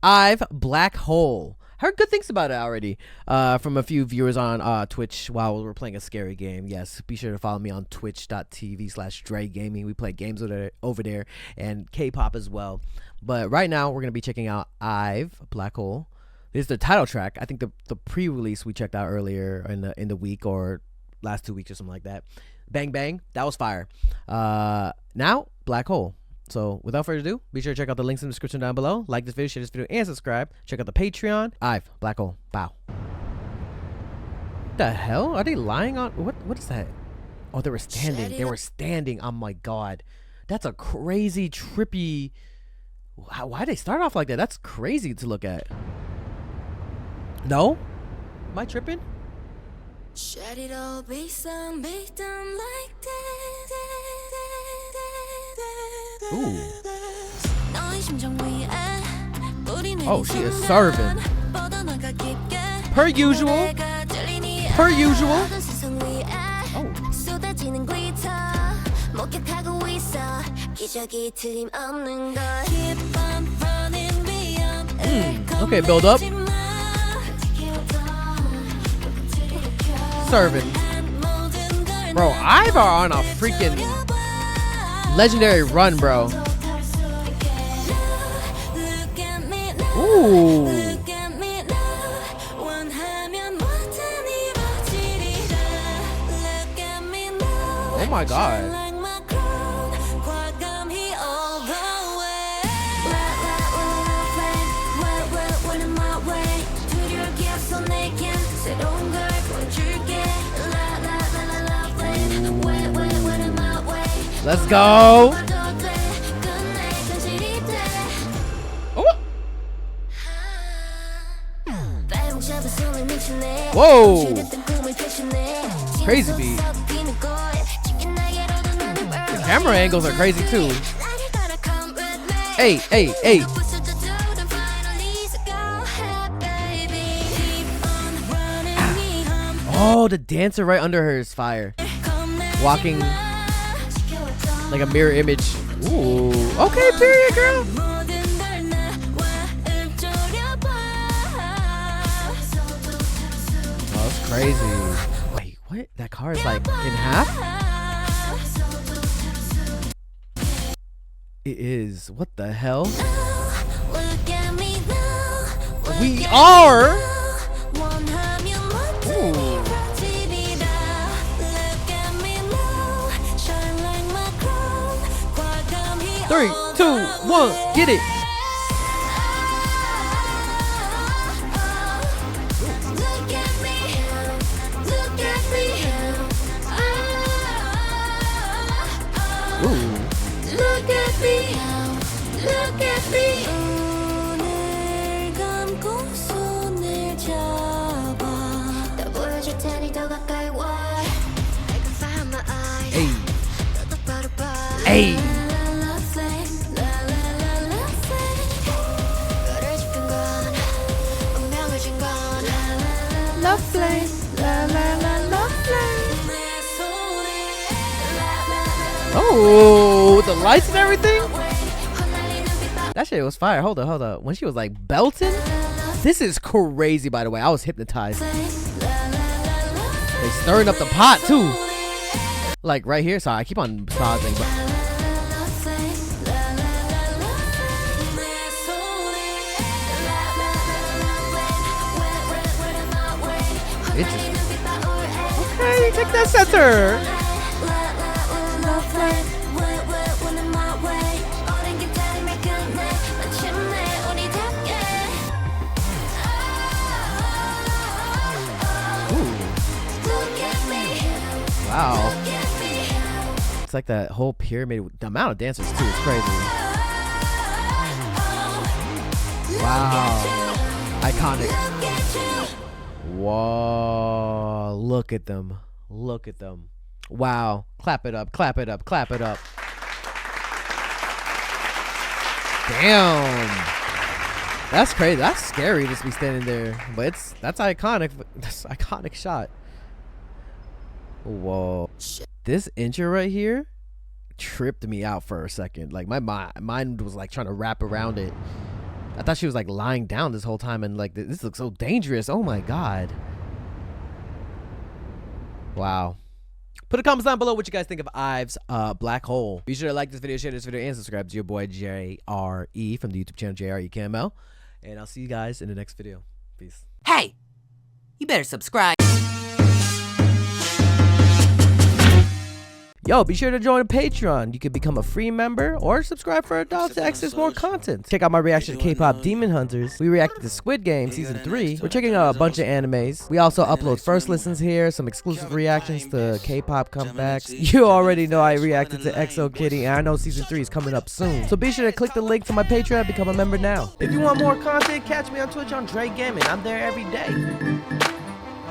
IVE Black Hole. Heard good things about it already from a few viewers on Twitch while we're playing a scary game. Yes, be sure to follow me on twitch.tv/JREKML. We play games over there and K-pop as well. But right now we're gonna be checking out IVE Black Hole. This is the title track. I think the pre-release we checked out earlier in the week or last 2 weeks or something like that. Bang Bang, that was fire. Now Black Hole. So without further ado, be sure to check out the links in the description down below. Like this video, share this video, and subscribe. Check out the Patreon. IVE Black Hole. Bow. What the hell? Are they lying on what is that? Oh, they were standing. They were standing. Oh my god. That's a crazy trippy. Why they start off like that? That's crazy to look at. No? Am I tripping? Ooh. Oh, she is serving. Per usual. Per usual. Oh. Okay, build up. Serving. Bro, IVE are on a freaking legendary run, bro. Ooh. Oh my god. Let's go. Whoa. Crazy beat. The camera angles are crazy too. Hey, hey, hey. Oh, the dancer right under her is fire. Walking like a mirror image. Ooh. Okay, period, girl. Oh, that's crazy. Wait, what? That car is like in half? It is. What the hell? We are. Ooh. 3, 2, 1, get it. Ooh. Look at me, look at me. Hey. Hey. Love flame, la la la, love flame. Oh, with the lights and everything. That shit was fire. Hold up, hold up. When she was like belting, this is crazy. By the way, I was hypnotized. They stirring up the pot too. Like right here. Sorry, I keep on pausing. But it's just, okay, take that center. Ooh. Wow. It's like that whole pyramid. The amount of dancers too is crazy. Wow. Iconic. Whoa, look at them. Look at them. Wow. Clap it up, clap it up, clap it up. Damn. That's crazy. That's scary just be standing there. But that's iconic. That's an iconic shot. Whoa. This intro right here tripped me out for a second. Like my mind was like trying to wrap around it. I thought she was like lying down this whole time, and like this looks so dangerous. Oh my god. Wow. Put a comment down below what you guys think of IVE's Black Hole. Be sure to like this video, share this video, and subscribe to your boy JRE from the YouTube channel JREKML. And I'll see you guys in the next video. Peace. Hey, you better subscribe. Yo, be sure to join Patreon. You can become a free member or subscribe for adults to access more content. Check out my reaction to K-pop Demon Hunters. We reacted to Squid Game Season 3. We're checking out a bunch of animes. We also upload first listens here, some exclusive reactions to K-pop comebacks. You already know I reacted to EXO Kitty, and I know Season 3 is coming up soon. So be sure to click the link to my Patreon and become a member now. If you want more content, catch me on Twitch on JREKML. I'm there every day.